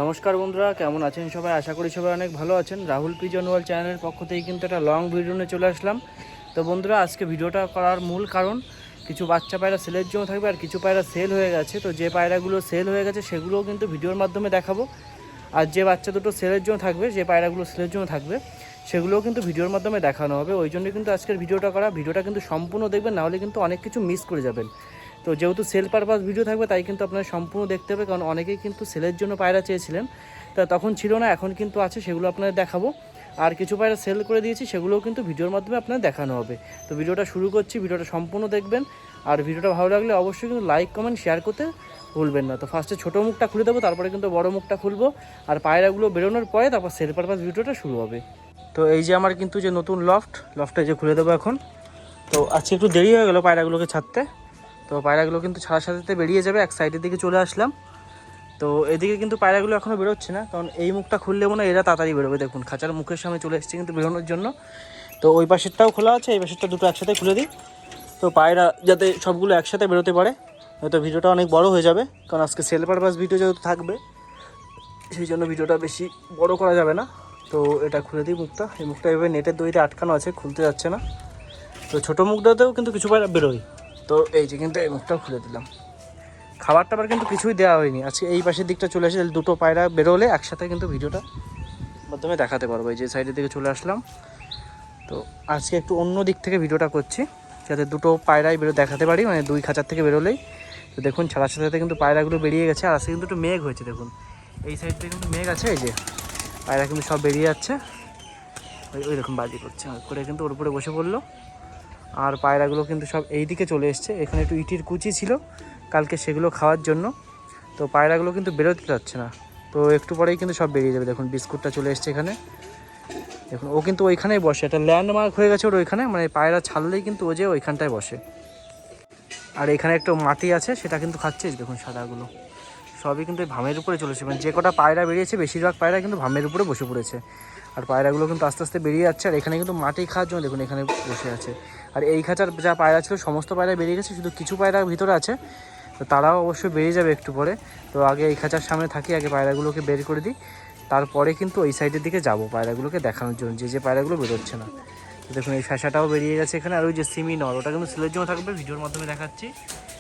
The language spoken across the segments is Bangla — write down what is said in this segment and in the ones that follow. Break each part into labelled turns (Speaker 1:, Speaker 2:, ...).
Speaker 1: নমস্কার বন্ধুরা, কেমন আছেন সবাই? আশা করি সবাই অনেক ভালো আছেন। রাহুল পিজন ওয়ার্ল্ড চ্যানেলের পক্ষ থেকে কিন্তু একটা লং ভিডিও নিয়ে চলে আসলাম। তো বন্ধুরা, আজকে ভিডিওটা করার মূল কারণ, কিছু বাচ্চা পায়রা সেলের জন্য থাকবে আর কিছু পায়রা সেল হয়ে গেছে। তো যে পায়রাগুলো সেল হয়ে গেছে সেগুলোও কিন্তু ভিডিওর মাধ্যমে দেখাবো, আর যে বাচ্চা দুটো সেলের জন্য থাকবে, যে পায়রাগুলো সেলের জন্য থাকবে সেগুলোও কিন্তু ভিডিওর মাধ্যমে দেখানো হবে। ওই জন্য কিন্তু আজকের ভিডিওটা করা। ভিডিওটা কিন্তু সম্পূর্ণ দেখবেন, নাহলে কিন্তু অনেক কিছু মিস করে যাবেন। তো যেহেতু সেল পারপাস ভিডিও থাকবে, তাই কিন্তু আপনারা সম্পূর্ণ দেখতে হবে, কারণ অনেকেই কিন্তু সেলের জন্য পায়রা চেয়েছিলেন, তা তখন ছিল না, এখন কিন্তু আছে, সেগুলো আপনাদের দেখাবো। আর কিছু পায়রা সেল করে দিয়েছি, সেগুলোও কিন্তু ভিডিওর মাধ্যমে আপনাদের দেখানো হবে। তো ভিডিওটা শুরু করছি, ভিডিওটা সম্পূর্ণ দেখবেন। আর ভিডিওটা ভালো লাগলে অবশ্যই কিন্তু লাইক কমেন্ট শেয়ার করতে ভুলবেন না। তো ফার্স্টে ছোটো মুখটা খুলে দেবো, তারপরে কিন্তু বড় মুখটা খুলবো, আর পায়রাগুলো বেরোনোর পরে তারপর সেল পারপাস ভিডিওটা শুরু হবে। তো এই যে আমার কিন্তু যে নতুন লফটটা যে খুলে দেবো এখন। তো আজকে একটু দেরি হয়ে গেলো পায়রাগুলোকে ছাড়তে। তো পায়রাগুলো কিন্তু ছাড়ার সাথে বেরিয়ে যাবে। এক সাইডের দিকে চলে আসলাম। তো এদিকে কিন্তু পায়রাগুলো এখনও বেরোচ্ছে না, কারণ এই মুখটা খুললে মনে হয় এরা তাড়াতাড়ি বেরোবে। দেখুন খাঁচার মুখের সামনে চলে এসেছে কিন্তু বেরোনোর জন্য। তো ওই পাশেরটাও খোলা আছে, এই পাশেরটা দুটো একসাথে খুলে দিই, তো পায়রা যাতে সবগুলো একসাথে বেরোতে পারে। হয়তো ভিডিওটা অনেক বড় হয়ে যাবে, কারণ আজকে সেল পারপাস ভিডিও যেহেতু থাকবে, সেই জন্য ভিডিওটা বেশি বড় করা যাবে না। তো এটা খুলে দিই মুখটা। এই মুখটা এভাবে নেটের দড়িতে আটকানো আছে, খুলতে যাচ্ছে না। তো ছোটো মুখটাতেও কিন্তু কিছু পায়রা বেরোয়। তো এই যে কিন্তু এই মুখটাও খুলে দিলাম। খাবার টাবার কিন্তু কিছুই দেওয়া হয়নি আজকে। এই পাশের দিকটা চলে আসে, দুটো পায়রা বেরোলে একসাথে কিন্তু ভিডিওটা মাধ্যমে দেখাতে পারবো। এই যে সাইডের দিকে চলে আসলাম। তো আজকে একটু অন্য দিক থেকে ভিডিওটা করছি, যাতে দুটো পায়রাই দেখাতে পারি, মানে দুই খাঁচার থেকে বেরোলেই। তো দেখুন ছাড়ার সাথে সাথে কিন্তু পায়রাগুলো বেরিয়ে গেছে। আর আজকে কিন্তু একটু মেঘ হয়েছে, দেখুন এই সাইড থেকে কিন্তু মেঘ আছে। এই যে পায়রা কিন্তু সব বেরিয়ে যাচ্ছে, ওই রকম বাজি করছে করে কিন্তু ওর উপরে বসে পড়লো। আর পায়রাগুলো কিন্তু সব এই দিকে চলে এসছে। এখানে একটু ইটির কুচি ছিল কালকে, সেগুলো খাওয়ার জন্য। তো পায়রাগুলো কিন্তু বেরোতে যাচ্ছে না। তো একটু পরেই কিন্তু সব বেরিয়ে যাবে। দেখুন বিস্কুটটা চলে এসছে এখানে। দেখুন ও কিন্তু ওইখানেই বসে, একটা ল্যান্ডমার্ক হয়ে গেছে ওর ওইখানে, মানে পায়রা ছাড়লেই কিন্তু ও যে ওইখানটায় বসে। আর এখানে একটু মাটি আছে, সেটা কিন্তু খাচ্ছে। দেখুন সাদাগুলো সবই কিন্তু ভামের উপরে চলেছে, মানে যে কটা পায়রা বেরিয়েছে বেশিরভাগ পায়রা কিন্তু ভামের উপরে বসে পড়েছে। আর পায়রাগুলো কিন্তু আস্তে আস্তে বেরিয়ে যাচ্ছে। আর এখানে কিন্তু মাটি খাওয়ার জন্য দেখুন এখানে বসে আছে। আর এই খাঁচার যা পায়রা ছিল সমস্ত পায়রা বেরিয়ে গেছে, শুধু কিছু পায়রা ভিতরে আছে। তো তারাও অবশ্যই বেরিয়ে যাবে একটু পরে। তো আগে এই খাঁচার সামনে থাকি, আগে পায়রাগুলোকে বের করে দিই, তারপরে কিন্তু ওই সাইডের দিকে যাব পায়রাগুলোকে দেখানোর জন্য, যে পায়রাগুলো বেরোচ্ছে না। তো দেখুন এই ফ্যাসাটাও বেরিয়ে গেছে এখানে। আর ওই যে সিমি নর, ওটা কিন্তু সেলের জন্য থাকবে, ভিডিওর মাধ্যমে দেখাচ্ছি।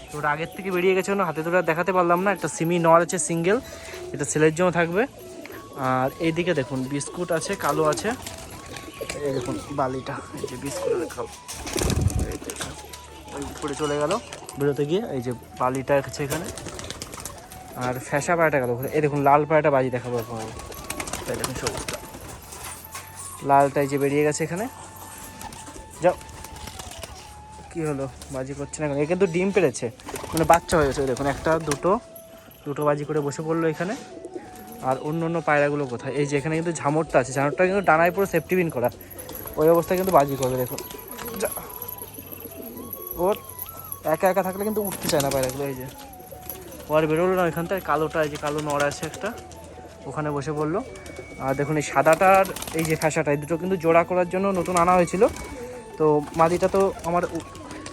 Speaker 1: তো ওটা আগের থেকে বেরিয়ে গেছে, হাতে ধরে দেখাতে পারলাম না। একটা সিমি নর আছে সিঙ্গেল, এটা সেলের জন্য থাকবে। আর এইদিকে দেখুন বিস্কুট আছে, কালো আছে। এই দেখুন বালিটা, এই যে বিস্কুটের কালো, এই দেখুন ওই উপরে চলে গেল বেরোতে গিয়ে। এই যে বালিটা আছে এখানে। আর ফ্যাসা পায়রাটা গেল। এই দেখুন লাল পায়রাটা বাজি দেখাবো আপনাকে। তাই দেখুন সবুজটা, লালটাই যে বেরিয়ে গেছে এখানে। যাও, কি হলো বাজি করছে না এখন? এ কিন্তু ডিম পেড়েছে, মানে বাচ্চা হয়েছে। দেখুন একটা দুটো বাজি করে বসে পড়লো এখানে। আর অন্য অন্য পায়রাগুলো কোথায়? এই যে এখানে কিন্তু ঝামরটা আছে, ঝামরটা কিন্তু ডানায় পুরো সেফটি বিন করা, ওই অবস্থায় কিন্তু বাজি করবে। দেখুন ওর একা একা থাকলে কিন্তু উঠতে চায় না পায়রাগুলো। এই যে ও আর বেরোলো না ওইখান থেকে। কালোটা, এই যে কালো নড় আছে একটা, ওখানে বসে পড়লো। আর দেখুন এই সাদাটার এই যে ফ্যাসাটা, এই দুটো কিন্তু জোড়া করার জন্য নতুন আনা হয়েছিল। তো মাদিটা তো আমার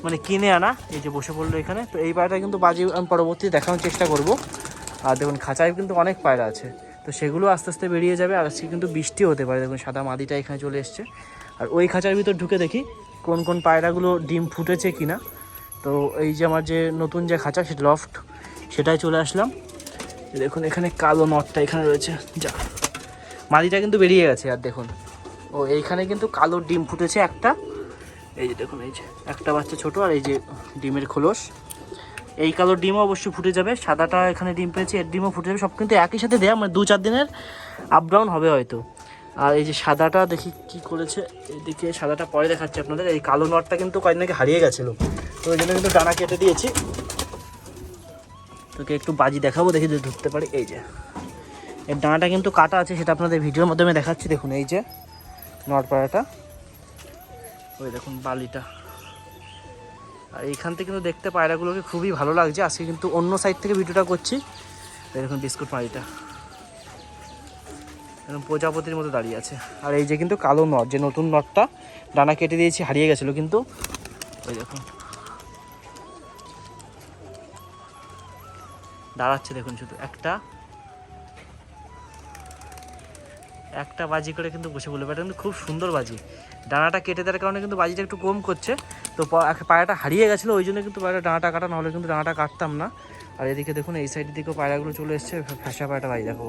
Speaker 1: মানে কিনে আনা। এই যে বসে পড়লো এখানে। তো এই পায়রাটা কিন্তু বাজি আমি পরবর্তীতে দেখানোর চেষ্টা করব। আর দেখুন খাঁচায় কিন্তু অনেক পায়রা আছে, তো সেগুলো আস্তে আস্তে বেরিয়ে যাবে। আর আজকে কিন্তু বৃষ্টি হতে পারে। দেখুন সাদা মাদিটা এখানে চলে এসছে। আর ওই খাঁচার ভিতর ঢুকে দেখি কোন কোন পায়রাগুলো ডিম ফুটেছে কিনা। তো এই যে আমার যে নতুন যে খাঁচা, সে লফট, সেটাই চলে আসলাম। দেখুন এখানে কালো নটটা এখানে রয়েছে। যা, মাদিটা কিন্তু বেরিয়ে গেছে। আর দেখুন ও এইখানে কিন্তু কালো ডিম ফুটেছে একটা। এই যে দেখুন, এই যে একটা বাচ্চা ছোট, আর এই যে ডিমের খোলস। এই কালো ডিমও অবশ্যই ফুটে যাবে। সাদাটা এখানে ডিম পেয়েছে, এর ডিমও ফুটে যাবে। সব কিন্তু একই সাথে দেয়া, মানে 2-4 দিনের আপ ডাউন হবে হয়তো। আর এই যে সাদাটা দেখি কি করেছে, এইদিকে সাদাটা পরে দেখাচ্ছি আপনাদের। এই কালো নটটা কিন্তু কয়েকদিন আগে হারিয়ে গেছিলো, তো ওই জন্য কিন্তু ডানা কেটে দিয়েছি। তোকে একটু বাজি দেখাবো, দেখি যদি ধরতে পারি। এই যে এর ডানাটা কিন্তু কাটা আছে, সেটা আপনাদের ভিডিওর মাধ্যমে দেখাচ্ছি। দেখুন এই যে নটপাড়াটা, ওই দেখুন বালিটা। আর এইখান থেকে কিন্তু দেখতে পায়রাগুলোকে খুবই ভালো লাগছে। আজকে কিন্তু অন্য সাইড থেকে ভিডিওটা করছি। দেখুন বিস্কুট মাড়িটা একদম প্রজাপতির মতো দাঁড়িয়ে আছে। আর এই যে কিন্তু কালো নট, যে নতুন নটটা ডানা কেটে দিয়েছি, হারিয়ে গেছিলো কিন্তু। ওই দেখুন দাঁড়াচ্ছে, দেখুন শুধু একটা, একটা বাজি করে কিন্তু বসে পড়লো। এটা কিন্তু খুব সুন্দর বাজি, ডানাটা কেটে দেওয়ার কারণে কিন্তু বাজিটা একটু কম করছে। তো পায়রাটা হারিয়ে গেছিলো, ওই জন্য কিন্তু পায়রাটা ডানাটা কাটা, নাহলে কিন্তু ডানাটা কাটতাম না। আর এদিকে দেখুন এই সাইডের দিকেও পায়রাগুলো চলে এসছে। ফ্যাসা পায়রাটা বাজি দেখো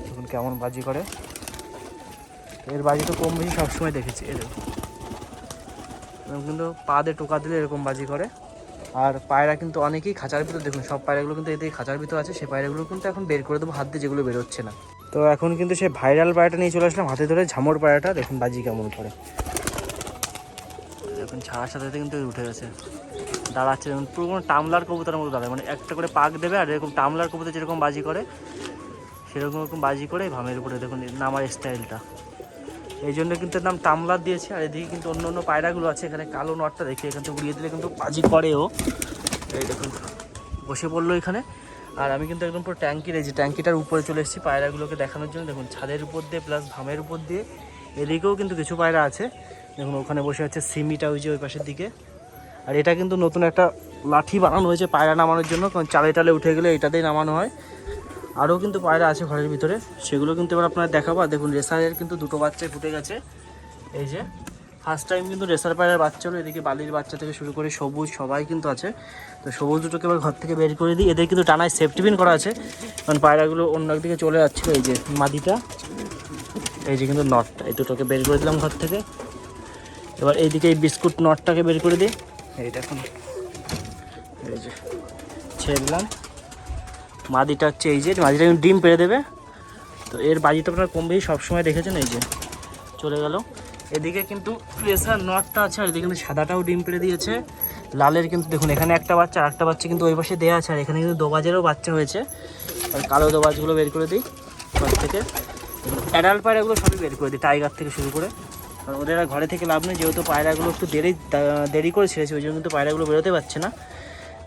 Speaker 1: দেখুন কেমন বাজি করে। এর বাজি তো কম বেশি সবসময় দেখেছি, এরকম কিন্তু পা দিয়ে টোকা দিলে এরকম বাজি করে। আর পায়রা কিন্তু অনেকেই খাঁচার ভিতর, দেখুন সব পায়রাগুলো কিন্তু এদিকে খাঁচার ভিতর আছে, সেই পায়রাগুলো কিন্তু এখন বের করে দেবো হাত দিয়ে, যেগুলো বেরোচ্ছে না। তো এখন কিন্তু সেই ভাইরাল পায়রাটা নিয়ে চলে আসলাম হাতে ধরে, ঝামর পায়রাটা দেখুন বাজি কেমন করে। এখন ছাড়ার সাথে সাথে কিন্তু উঠে গেছে, দাঁড়াচ্ছে যেমন পুরো কোনো টামলার কবুতরের মতো দাঁড়ায়, মানে একটা করে পাক দেবে আর এরকম টামলার কবুতর যেরকম বাজি করে সেরকম এরকম বাজি করে ভামের উপরে দেখুন নামার স্টাইলটা। এই জন্য কিন্তু নাম টামলার দিয়েছে। আর এদিকে কিন্তু অন্য অন্য পায়রাগুলো আছে, এখানে কালো নটটা দেখি এখান থেকে উড়িয়ে দিলে কিন্তু বাজি করেও। এই দেখুন বসে পড়লো এখানে। আর আমি কিন্তু একদম পুরো ট্যাঙ্কির, এই যে ট্যাঙ্কিটার উপরে চলে এসেছি পায়রাগুলোকে দেখানোর জন্য। দেখুন ছাদের উপর দিয়ে প্লাস ভামের উপর দিয়ে এদিকেও কিন্তু কিছু পায়রা আছে। দেখুন ওখানে বসে আছে সিমিটা, ওই যে ওই পাশের দিকে। আর এটা কিন্তু নতুন একটা লাঠি বানানো হয়েছে পায়রা নামানোর জন্য, কারণ চালে টালে উঠে গেলে এটাতেই নামানো হয়। আরও কিন্তু পায়রা আছে ঘরের ভিতরে, সেগুলো কিন্তু এবার আপনারা দেখাবো। দেখুন রেসারের কিন্তু দুটো বাচ্চাই ফুটে গেছে, এই যে ফার্স্ট টাইম কিন্তু রেসার পায়রার বাচ্চা হলো। এদিকে বালির বাচ্চা থেকে শুরু করে সবুজ সবাই কিন্তু আছে। তো সবুজ দুটোকে এবার ঘর থেকে বের করে দিই। এদের কিন্তু টানায় সেফটি পিন করা আছে, কারণ পায়রাগুলো অন্য একদিকে চলে যাচ্ছিলো। এই যে মাদিটা, এই যে কিন্তু নটটা, এই দুটোকে বের করে দিলাম ঘর থেকে। এবার এইদিকে এই বিস্কুট নটটাকে বের করে দিই। এই দেখুন এই যে ছেড়ে দিলাম। মাদিটা হচ্ছে এই যে মাদিটা কিন্তু ডিম পেড়ে দেবে। তো এর বাজিটা আপনারা কম বেশি সবসময় দেখেছেন, এই যে চলে গেল। এদিকে কিন্তু প্রেসার নটটা আছে, আর এদিকে কিন্তু সাদাটাও ডিম পেড়ে দিয়েছে। লালের কিন্তু দেখুন এখানে একটা বাচ্চা, আর একটা বাচ্চা কিন্তু ওই পাশে দেওয়া আছে। আর এখানে কিন্তু দোবাজেরও বাচ্চা হয়েছে। আর কালো দোবাজগুলো বের করে দিই ঘর থেকে। অ্যাডাল্ট পায়রাগুলো সবই বের করে দিই, টাইগার থেকে শুরু করে। কারণ ওদের আর ঘরে থেকে লাভ নেই, যেহেতু পায়রাগুলো একটু দেরি করে ছেড়েছে, ওই জন্য কিন্তু পায়রাগুলো বেরোতে পারছে না,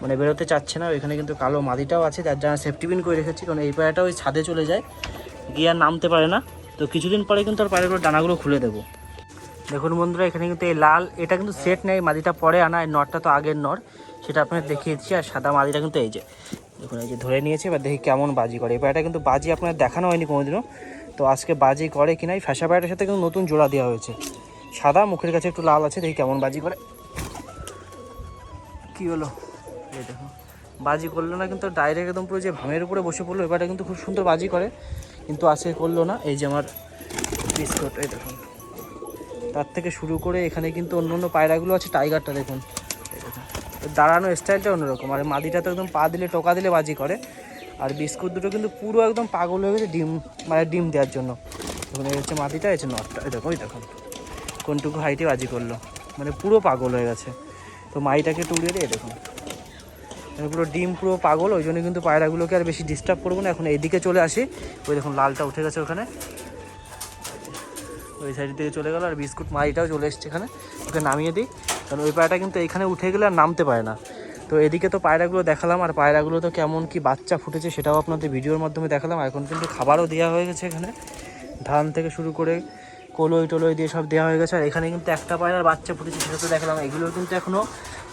Speaker 1: মানে বেরোতে চাচ্ছে না। এখানে কিন্তু কালো মাদিটাও আছে, যার জন্য সেফটি পিন করে রেখেছি, কারণ এই পায়রাটা ওই ছাদে চলে যায়, গিয়ে আর নামতে পারে না। তো কিছুদিন পরে কিন্তু আর পায়রাগুলো ডানাগুলো খুলে দেবো। দেখুন বন্ধুরা এখানে কিন্তু এই লাল, এটা কিন্তু সেট নেই, মাদিটা পরে আনা, এই নটটা তো আগের নর, সেটা আপনাকে দেখিয়েছি। আর সাদা মাদিটা কিন্তু এই যে দেখুন এই যে ধরে নিয়েছে। এবার দেখি কেমন বাজি করে। এই পায়রাটা কিন্তু বাজি আপনার দেখানো হয়নি কোনোদিনও, তো আজকে বাজি করে কিনা। এই ফ্যাসা পায়রাটার সাথে কিন্তু নতুন জোড়া দেওয়া হয়েছে, সাদা মুখের কাছে একটু লাল আছে। দেখি কেমন বাজি করে। কি হলো এই দেখো বাজি করলো না, কিন্তু ডাইরেক্ট একদম পুরো যে ভামের উপরে বসে পড়লো। এবারটা কিন্তু খুব সুন্দর বাজি করে, কিন্তু আজকে করলো না। এই যে আমার বিস্কুট, এই দেখুন তার থেকে শুরু করে এখানে কিন্তু অন্য অন্য পায়রাগুলো আছে। টাইগারটা দেখুন, এই দেখুন দাঁড়ানো স্টাইলটা অন্যরকম। আর মাদিটা তো একদম পা দিলে টোকা দিলে বাজি করে। আর বিস্কুট দুটো কিন্তু পুরো একদম পাগল হয়ে গেছে ডিম, মানে ডিম দেওয়ার জন্য। দেখুন এই হচ্ছে মাদিটা, এই হচ্ছে নটটা। এই দেখুন, ওই দেখুন কোনটুকু হাইটে বাজি করলো, মানে পুরো পাগল হয়ে গেছে। তো মাইটাকে তুলিয়ে দিয়ে দেখুন পুরো ডিম পুরো পাগল, ওই জন্য কিন্তু পায়রাগুলোকে আর বেশি ডিস্টার্ব করবো না। এখন এইদিকে চলে আসি। ওই দেখুন লালটা উঠে গেছে ওখানে, ওই সাইড থেকে চলে গেল। আর বিস্কুট মাইটাও চলে এসছে এখানে, ওকে নামিয়ে দিই, কারণ ওই পায়রাটা কিন্তু এইখানে উঠে গেলে আর নামতে পারে না। তো এদিকে তো পায়রাগুলো দেখালাম, আর পায়রাগুলো তো কেমন কি বাচ্চা ফুটেছে সেটাও আপনাদের ভিডিওর মাধ্যমে দেখালাম। এখন কিন্তু খাবারও দেওয়া হয়ে গেছে, এখানে ধান থেকে শুরু করে কলই টলই দিয়ে সব দেওয়া হয়ে গেছে। আর এখানে কিন্তু একটা পায়রার বাচ্চা ফুটেছে, সেটা তো দেখালাম। এগুলো কিন্তু এখনও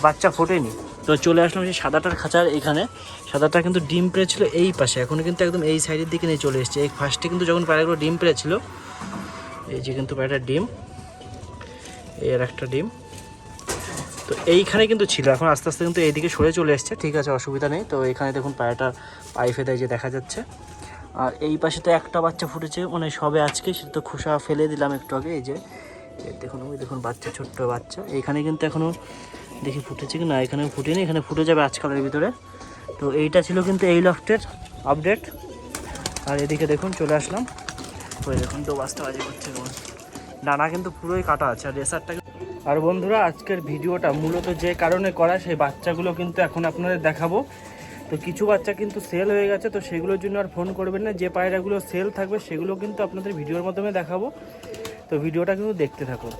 Speaker 1: বাচ্চা ফোটেনি। তো চলে আসলাম সেই সাদাটার খাঁচার এখানে। সাদাটা কিন্তু ডিম পেড়েছিল এই পাশে, এখন কিন্তু একদম এই সাইডের দিকে নিয়ে চলে এসছে। এই ফার্স্টে কিন্তু যখন পায়রাগুলো ডিম পেড়েছিল, এই যে কিন্তু পায়রাটার ডিম, এর একটা ডিম তো এইখানে কিন্তু ছিল। এখন আস্তে আস্তে কিন্তু এইদিকে সরে চলে এসছে, ঠিক আছে অসুবিধা নেই। তো এখানে দেখুন পায়রাটার পায়ে ফেদায় যে দেখা যাচ্ছে। আর এই পাশে তো একটা বাচ্চা ফুটেছে, মানে সবে আজকে, সেটা তো খোসা ফেলে দিলাম একটু আগে। এই যে দেখুন, ওই দেখুন বাচ্চা, ছোট্ট বাচ্চা। এইখানে কিন্তু এখনও দেখি ফুটেছে কি না, এখানে ফুটেনি, এখানে ফুটে যাবে আজকালের ভিতরে। তো এইটা ছিল কিন্তু এই লফটের আপডেট। আর এদিকে দেখুন চলে আসলাম, ওই দেখুন তো বাসটা বাজি করছে কেমন, ডানা কিন্তু পুরোই কাটা আছে। আর রেসারটা, আর বন্ধুরা আজকের ভিডিওটা মূলত যে কারণে করা, সেই বাচ্চাগুলো কিন্তু এখন আপনাদের দেখাবো। তো কিছু বাচ্চা কিন্তু সেল হয়ে গেছে, তো সেগুলোর জন্য আর ফোন করবেন না। যে পায়রাগুলো সেল থাকবে সেগুলো কিন্তু আপনাদের ভিডিওর মাধ্যমে দেখাবো, তো ভিডিওটা কিন্তু দেখতে থাকুন।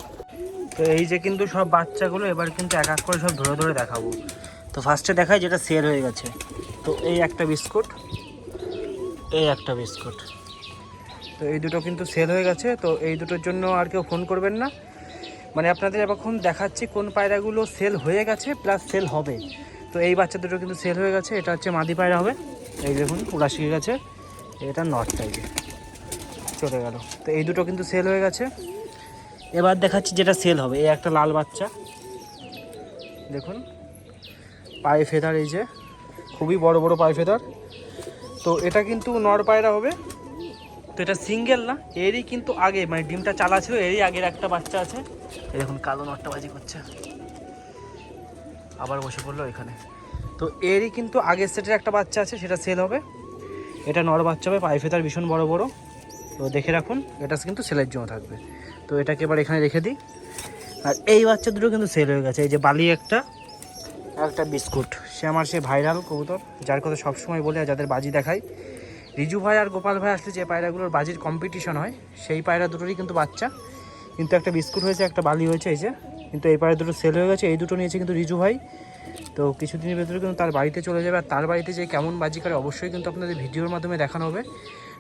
Speaker 1: তো এই যে কিন্তু সব বাচ্চাগুলো এবার কিন্তু এক এক করে সব ধরে ধরে দেখাবো। তো ফার্স্টে দেখাই যেটা সেল হয়ে গেছে। তো এই একটা বিস্কুট, এই একটা বিস্কুট, তো এই দুটো কিন্তু সেল হয়ে গেছে। তো এই দুটোর জন্য আর কেউ ফোন করবেন না, মানে আপনাদের এখন দেখাচ্ছি কোন পায়রাগুলো সেল হয়ে গেছে প্লাস সেল হবে। তো এই বাচ্চা দুটো কিন্তু সেল হয়ে গেছে, এটা হচ্ছে মাদি পায়রা হবে। এই দেখুন ওরা শিখে গেছে, এটা নট টাইপের। চলে গেল। তো এই দুটো কিন্তু সেল হয়ে গেছে। এবার দেখাচ্ছি যেটা সেল হবে। এই একটা লাল বাচ্চা দেখুন, পায়ে ফেদার, এই যে খুবই বড় বড় পায়ে ফেদার। তো এটা কিন্তু নর পায়রা হবে। তো এটা সিঙ্গেল না, এরই কিন্তু আগে মানে ডিমটা চালা ছিল, এরই আগের একটা বাচ্চা আছে। এই দেখুন কালো নরটা বাজি করছে, আবার বসে পড়লো এখানে। তো এরই কিন্তু আগের সেটের একটা বাচ্চা আছে, সেটা সেল হবে। এটা নর বাচ্চা হবে, পায়ে ফেদার ভীষণ বড় বড়। তো দেখে রাখুন, এটা কিন্তু সেলের জন্য থাকবে। তো এটাকে এবার এখানে রেখে দিই। আর এই বাচ্চা দুটো কিন্তু সেল হয়ে গেছে। এই যে বালি একটা বিস্কুট, সে আমার সে ভাইরাল কবুতর, যার কথা সবসময় বলে আর যাদের বাজি দেখায়। রিজু ভাই আর গোপাল ভাই আসলে যে পায়রাগুলোর বাজির কম্পিটিশন হয়, সেই পায়রা দুটোরই কিন্তু বাচ্চা। কিন্তু একটা বিস্কুট হয়েছে, একটা বালি হয়েছে, এই যে। কিন্তু এই পায়রা দুটো সেল হয়ে গেছে। এই দুটো নিয়েছে কিন্তু রিজু ভাই। তো কিছুদিনের ভেতরে কিন্তু তার বাড়িতে চলে যাবে। আর তার বাড়িতে যে কেমন বাজি করে অবশ্যই কিন্তু আপনাদের ভিডিওর মাধ্যমে দেখানো হবে।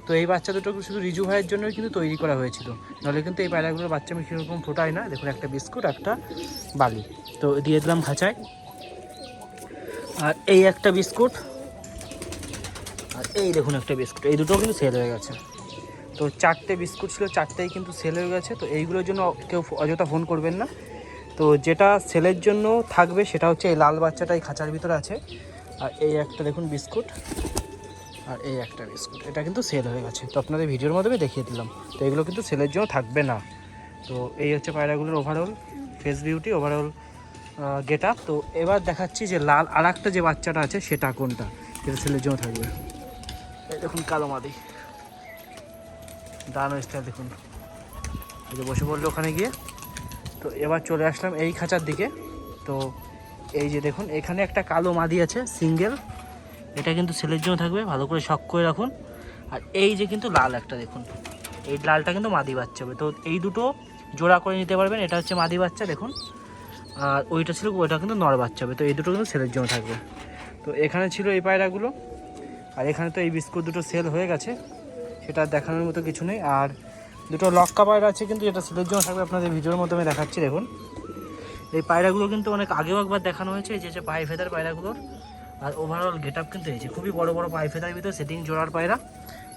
Speaker 1: তো এই বাচ্চা দুটো শুধু রিজু ভাইয়ের জন্যই কিন্তু তৈরি করা হয়েছিল, নাহলে কিন্তু এই পায়রাগুলোর বাচ্চা আমি সেরকম ফোটাই না। দেখুন একটা বিস্কুট, একটা বালি, তো দিয়ে দিলাম খাঁচায়। আর এই একটা বিস্কুট, আর এই দেখুন একটা বিস্কুট, এই দুটোও কিন্তু সেল হয়ে গেছে। তো 4টে বিস্কুট ছিল, 4টেই কিন্তু সেল হয়ে গেছে। তো এইগুলোর জন্য কেউ অযথা ফোন করবেন না। তো যেটা সেলের জন্য থাকবে সেটা হচ্ছে এই লাল বাচ্চাটাই খাঁচার ভিতরে আছে। আর এই একটা দেখুন বিস্কুট, আর এই একটা বিস্কুট, এটা কিন্তু সেল হয়ে গেছে। তো আপনাদের ভিডিওর মাধ্যমে দেখিয়ে দিলাম। তো এগুলো কিন্তু সেলের জন্য থাকবে না। তো এই হচ্ছে পায়রাগুলোর overall face beauty, overall get up. তো এবার দেখাচ্ছি যে লাল আর একটা যে বাচ্চাটা আছে সেটা কোনটা, যেটা সেলের জন্য থাকবে। এই দেখুন কালো মাদি, দানো স্টাইল দেখুন, এই যে বসে পড়লো ওখানে গিয়ে। তো এবার চলে আসলাম এই খাঁচার দিকে। তো এই যে দেখুন এখানে একটা কালো মাদি আছে সিঙ্গেল, এটা কিন্তু সেলের জন্য থাকবে, ভালো করে শক করে রাখুন। আর এই যে কিন্তু লাল একটা দেখুন, এই লালটা কিন্তু মাদি বাচ্চা হবে। তো এই দুটো জোড়া করে নিতে পারবেন, এটা হচ্ছে মাদি বাচ্চা দেখুন। আর ওইটা ছিল, ওইটা কিন্তু নর বাচ্চা হবে। তো এই দুটো কিন্তু সেলের জন্য থাকবে। তো এখানে ছিল এই পায়রাগুলো। আর এখানে তো এই বিস্কুট দুটো সেল হয়ে গেছে, সেটা দেখানোর মতো কিছু নেই। আর দুটো লক্কা পায়রা আছে কিন্তু, যেটা সেলের জন্য থাকবে, আপনাদের ভিডিওর মাধ্যমে দেখাচ্ছি দেখুন। এই পায়রাগুলো কিন্তু অনেক আগেও একবার দেখানো হয়েছে, এই যে পায়ে ফেদার পায়রাগুলোর। আর ওভারঅল গেট আপ কিন্তু এই যে খুবই বড় বড় পায়ে ফেদার ভিতরে সেটিং জোড়ার পায়রা।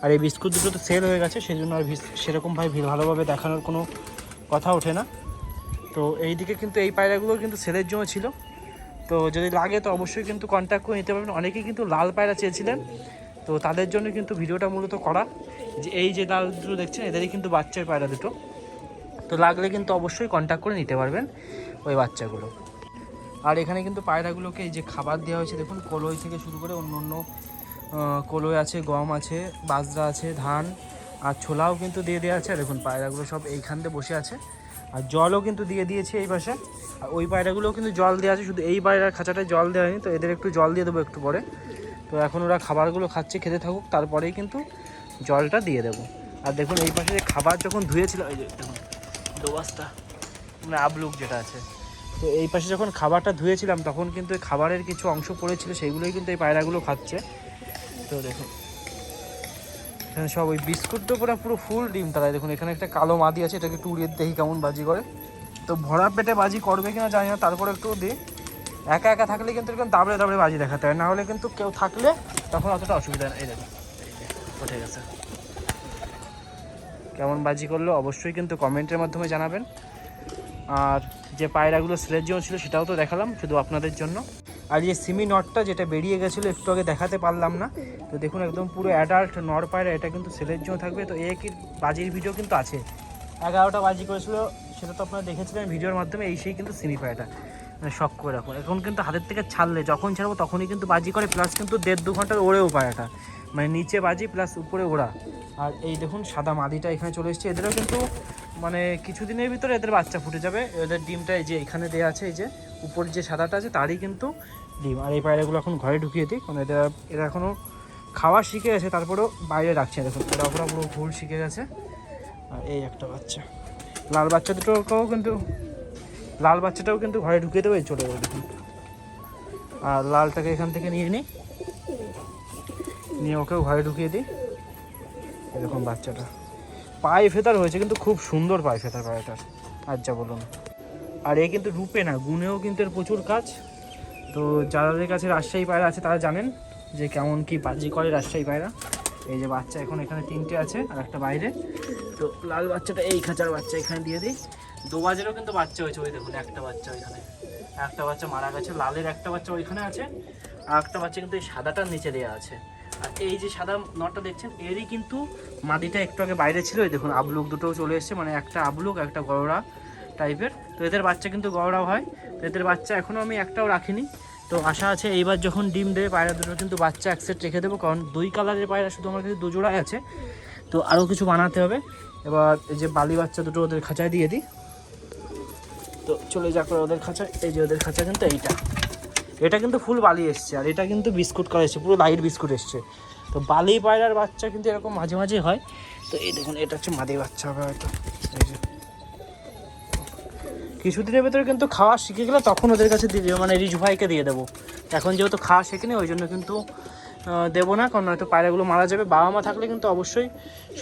Speaker 1: আর এই বিস্কুট দুটো তো সেল হয়ে গেছে, সেই জন্য আর সেরকমভাবে ভালোভাবে দেখানোর কোনো কথা ওঠে না। তো এই দিকে কিন্তু এই পায়রাগুলো কিন্তু সেলের জন্য ছিল। তো যদি লাগে তো অবশ্যই কিন্তু কন্ট্যাক্ট করে নিতে পারবেন। অনেকেই কিন্তু লাল পায়রা চেয়েছিলেন, তো তাদের জন্য কিন্তু ভিডিওটা মূলত করা। যে এই যে লাল দুটো দেখছেন, এদেরই কিন্তু বাচ্চার পায়রা দুটো। তো লাগলে কিন্তু অবশ্যই কন্ট্যাক্ট করে নিতে পারবেন ওই বাচ্চাগুলো। আর এখানে কিন্তু পায়রাগুলোকে এই যে খাবার দেওয়া হয়েছে দেখুন, কলই থেকে শুরু করে অন্য অন্য কলই আছে, গম আছে, বাজরা আছে, ধান আর ছোলাও কিন্তু দিয়ে দেওয়া আছে। দেখুন পায়রাগুলো সব এইখান দিয়ে বসে আছে। আর জলও কিন্তু দিয়ে দিয়েছি এই পাশে। আর ওই পায়রাগুলোও কিন্তু জল দেওয়া আছে, শুধু এই পায়রার খাঁচাটায় জল দেওয়া হয়নি। তো এদের একটু জল দিয়ে দেবো একটু পরে। তো এখন ওরা খাবারগুলো খাচ্ছে, খেতে থাকুক, তারপরেই কিন্তু জলটা দিয়ে দেবো। আর দেখুন এই পাশে যে খাবার যখন ধুয়েছিল, এই যে দেখুন দোবাসটা মানে আবলুক যেটা আছে, তো এই পাশে যখন খাবারটা ধুয়েছিলাম তখন কিন্তু এই খাবারের কিছু অংশ পড়েছিল, সেইগুলোই কিন্তু এই পায়রাগুলো খাচ্ছে। তো দেখুন এখানে সব ওই বিস্কুটটা পুরো ফুল ডিম তারাই। দেখুন এখানে একটা কালো মাদি আছে, এটাকে একটু উড়িয়ে দেখি কেমন বাজি করে। তো ভরা পেটে বাজি করবে কিনা জানি না, তারপরে একটু দিই। একা একা থাকলে কিন্তু এরকম দাবড়ে দাবড়ে বাজি দেখাতে হয়, না হলে কিন্তু কেউ থাকলে তখন অতটা অসুবিধা নেই। এই দেখুন উঠে গেছে। কেমন বাজি করলো অবশ্যই কিন্তু কমেন্টের মাধ্যমে জানাবেন। আর যে পায়রাগুলো সেলের জন্য ছিল সেটাও তো দেখালাম শুধু আপনাদের জন্য। আর যে সিমি নটটা যেটা বেরিয়ে গেছিলো একটু আগে দেখাতে পারলাম না, তো দেখুন একদম পুরো অ্যাডাল্ট নর পায়রা, এটা কিন্তু সেলের জন্য থাকবে। তো এই বাজির ভিডিও কিন্তু আছে, 11টা বাজি করেছিল, সেটা তো আপনারা দেখেছিলেন ভিডিওর মাধ্যমে। এই সেই কিন্তু সিমি পায়রাটা মানে শখ করে রাখুন। এখন কিন্তু হাতের থেকে ছাড়লে যখন ছাড়বো তখনই কিন্তু বাজি করে, প্লাস কিন্তু 1.5-2 ঘন্টার ওড়েও পায়রাটা, মানে নিচে বাজি প্লাস উপরে ওড়া। আর এই দেখুন সাদা মাদিটা এখানে চলে এসেছে, এদেরও কিন্তু মানে কিছুদিনের ভিতরে এদের বাচ্চা ফুটে যাবে। এদের ডিমটা এই যে এখানে দেওয়া আছে, এই যে উপর যে সাদাটা আছে তারই কিন্তু ডিম। আর এই পায়রাগুলো এখন ঘরে ঢুকিয়ে দিই, কারণ এরা এখনও খাওয়া শিখে গেছে, তারপরেও বাইরে রাখছে। দেখুন ওরা পুরো ভুল শিখে গেছে। আর এই একটা বাচ্চা, লাল বাচ্চা দুটোকেও কিন্তু, লাল বাচ্চাটাও কিন্তু ঘরে ঢুকিয়ে দেবো, এই চলে যাবে দেখুন। আর লালটাকে এখান থেকে নিয়ে ওকেও ঘরে ঢুকিয়ে দিই। এরকম বাচ্চাটা পায়ে ফেদার হয়েছে, কিন্তু খুব সুন্দর পায়ে ফেদার পায়রাটার, আর যা বলুন। আর এ কিন্তু রূপে না, গুণেও কিন্তু এর প্রচুর কাজ। তো যাদের কাছে রাজশাহী পায়রা আছে তারা জানেন যে কেমন কি বাজি করে রাজশাহী পায়রা। এই যে বাচ্চা এখন এখানে 3টে আছে আর একটা বাইরে। তো লাল বাচ্চাটা এই খাঁচার বাচ্চা এখানে দিয়ে দিই। দোবাজেরও কিন্তু বাচ্চা হয়েছে, ওই দেখুন একটা বাচ্চা ওইখানে, একটা বাচ্চা মারা গেছে। লালের একটা বাচ্চা ওইখানে আছে, আর একটা বাচ্চা কিন্তু এই সাদাটার নিচে দেওয়া আছে। আর এই যে সাদা নটটা দেখছেন এরই কিন্তু মাদিটা একটু আগে বাইরে ছিল। এই দেখুন আবলুক দুটোও চলে এসছে, মানে একটা আবলুক একটা গড়া টাইপের। তো এদের বাচ্চা কিন্তু গড়াও হয়। তো এদের বাচ্চা এখনও আমি একটাও রাখিনি। তো আশা আছে এইবার যখন ডিম দেবে পায়রা দুটো কিন্তু বাচ্চা এক সেট রেখে দেবো, কারণ 2 কালারের পায়রা শুধু আমার কাছে 2 জোড়াই আছে। তো আরও কিছু বানাতে হবে। এবার এই যে বালি বাচ্চা দুটো ওদের খাঁচায় দিয়ে দিই। তো চলে যাক ওদের খাঁচায়। এই যে ওদের খাঁচা কিন্তু এটা কিন্তু ফুল বালি এসছে, আর এটা কিন্তু বিস্কুট করা এসছে, পুরো লাইট বিস্কুট এসছে। তো বালি পায়রার বাচ্চা কিন্তু এরকম মাঝে মাঝে হয়। তো এই দেখুন এটা হচ্ছে মাদি বাচ্চা হবে হয়তো। এই যে কিছুদিনের ভেতরে কিন্তু খাওয়া শিখে গেলে তখন ওদের কাছে দিয়ে দেবো, মানে রিজু ভাইকে দিয়ে দেবো। এখন যেহেতু খাওয়া শেখেনি ওই জন্য কিন্তু দেবো না, কারণ হয়তো পায়রাগুলো মারা যাবে। বাবা মা থাকলে কিন্তু অবশ্যই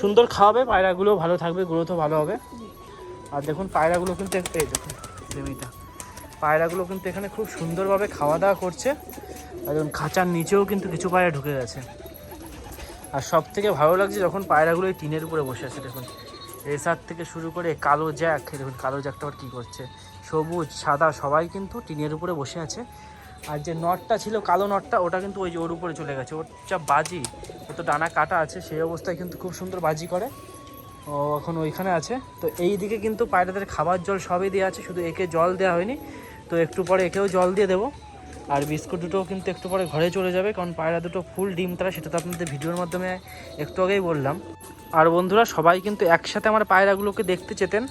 Speaker 1: সুন্দর খাওয়াবে, পায়রাগুলো ভালো থাকবে, গ্রোথও ভালো হবে। আর দেখুন পায়রাগুলো কিন্তু এই দেখুন জমিটা, পায়রাগুলো কিন্তু এখানে খুব সুন্দরভাবে খাওয়া দাওয়া করছে। আর দেখুন খাঁচার নিচেও কিন্তু কিছু পায়রা ঢুকে গেছে। আর সব থেকে ভালো লাগছে যখন পায়রাগুলো এই টিনের উপরে বসে আছে। দেখুন রেসার থেকে শুরু করে কালো জ্যাক, দেখুন কালো জ্যাকটা আবার কী করছে, সবুজ সাদা সবাই কিন্তু টিনের উপরে বসে আছে। আর যে নটটা ছিল কালো নটটা, ওটা কিন্তু ওই যে ওর উপরে চলে গেছে। ওর যা বাজি, ও তো ডানা কাটা আছে, সেই অবস্থায় কিন্তু খুব সুন্দর বাজি করে। ও এখন ওইখানে আছে। তো এই দিকে কিন্তু পায়রাদের খাবার জল সবই দেওয়া আছে, শুধু একে জল দেওয়া হয়নি। তো একটু পরে একেও জল দিয়ে দেবো। আর বিস্কুট দুটোও কিন্তু একটু পরে ঘরে চলে যাবে, কারণ পায়রা দুটো ফুল ডিম তারা, সেটা তো আপনাদের ভিডিওর মাধ্যমে একটু আগেই বললাম। আর বন্ধুরা সবাই কিন্তু একসাথে আমার পায়রাগুলোকে দেখতে চেতেন,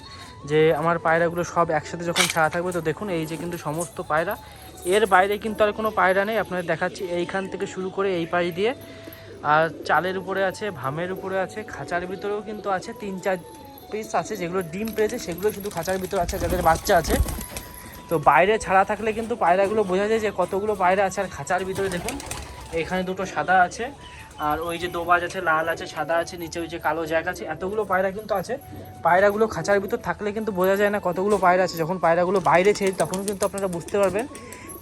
Speaker 1: যে আমার পায়রাগুলো সব একসাথে যখন ছাড়া থাকবে। তো দেখুন এই যে কিন্তু সমস্ত পায়রা, এর বাইরে কিন্তু আর কোনো পায়রা নেই। আপনাদের দেখাচ্ছি এইখান থেকে শুরু করে এই পাশ দিয়ে, আর চালের উপরে আছে, ভামের উপরে আছে, খাঁচার ভিতরেও কিন্তু আছে 3-4 পিস আছে যেগুলো ডিম পেয়েছে, সেগুলো শুধু খাঁচার ভিতরে আছে, যাদের বাচ্চা আছে। তো বাইরে ছাড়া থাকলে কিন্তু পায়রাগুলো বোঝা যায় যে কতগুলো পায়রা আছে। আর খাঁচার ভিতরে দেখুন এখানে দুটো সাদা আছে, আর ওই যে দোবাজ আছে, লাল আছে, সাদা আছে, নিচে ওই যে কালো জ্যাক আছে, এতগুলো পায়রা কিন্তু আছে। পায়রাগুলো খাঁচার ভিতর থাকলে কিন্তু বোঝা যায় না কতগুলো পায়রা আছে। যখন পায়রাগুলো বাইরে ছেড়ে তখন কিন্তু আপনারা বুঝতে পারবেন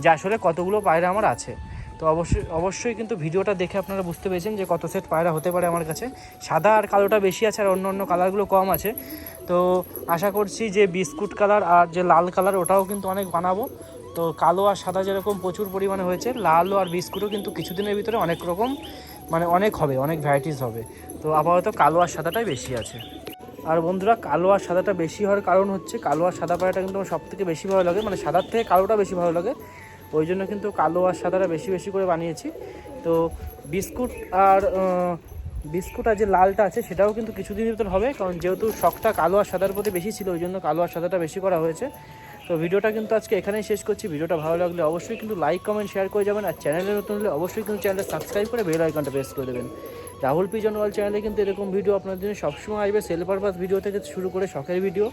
Speaker 1: যে আসলে কতগুলো পায়রা আমার আছে। তো অবশ্যই কিন্তু ভিডিওটা দেখে আপনারা বুঝতে পেরেছেন যে কত সেট পায়রা হতে পারে আমার কাছে। সাদা আর কালোটা বেশি আছে, আর অন্য কালারগুলো কম আছে। তো আশা করছি যে বিস্কুট কালার আর যে লাল কালার ওটাও কিন্তু অনেক বানাবো। তো কালো আর সাদা যেরকম প্রচুর পরিমাণে হয়েছে, লাল আর বিস্কুটও কিন্তু কিছুদিনের ভিতরে অনেক রকম, মানে অনেক হবে, অনেক ভ্যারাইটিস হবে। তো আপাতত কালো আর সাদাটাই বেশি আছে। আর বন্ধুরা কালো আর সাদাটা বেশি হওয়ার কারণ হচ্ছে, কালো আর সাদা পায়রাটা কিন্তু আমার সবথেকে বেশি ভালো লাগে, মানে সাদার থেকে কালোটা বেশি ভালো লাগে। ওই জন্য কিন্তু কালো আর সাদাটা বেশি বেশি করে বানিয়েছি। তো বিস্কুট আর যে লালটা আছে সেটাও কিন্তু কিছুদিনের ভিতর হবে, কারণ যেহেতু শখটা কালো আর সাদার প্রতি বেশি ছিল, ওই জন্য কালো আর সাদাটা বেশি করা হয়েছে। তো ভিডিওটা কিন্তু আজকে এখানেই শেষ করছি। ভিডিওটা ভালো লাগলে অবশ্যই কিন্তু লাইক কমেন্ট শেয়ার করে যাবেন, আর চ্যানেলে নতুন হলে অবশ্যই কিন্তু চ্যানেলটা সাবস্ক্রাইব করে বেল আইকনটা প্রেস করে দেবেন। রাহুল পিজন ওয়ার্ল্ড চ্যানেলে কিন্তু এরকম ভিডিও আপনাদের জন্য সবসময় আসবে। সেল পারপাস ভিডিও থেকে শুরু করে শখের ভিডিও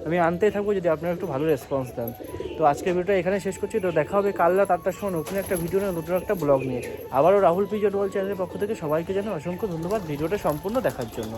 Speaker 1: আমি আনতেই থাকবো, যদি আপনারা একটু ভালো রেসপন্স দেন। তো আজকের ভিডিওটা এখানে শেষ করছি। তো দেখা হবে কাল রাত 8টার সময় নতুন একটা ভিডিও নিয়ে, নতুন একটা ব্লগ নিয়ে। আবারও রাহুল পিজন ওয়ার্ল্ড চ্যানেলের পক্ষ থেকে সবাইকে জানাই অসংখ্য ধন্যবাদ ভিডিওটা সম্পূর্ণ দেখার জন্য।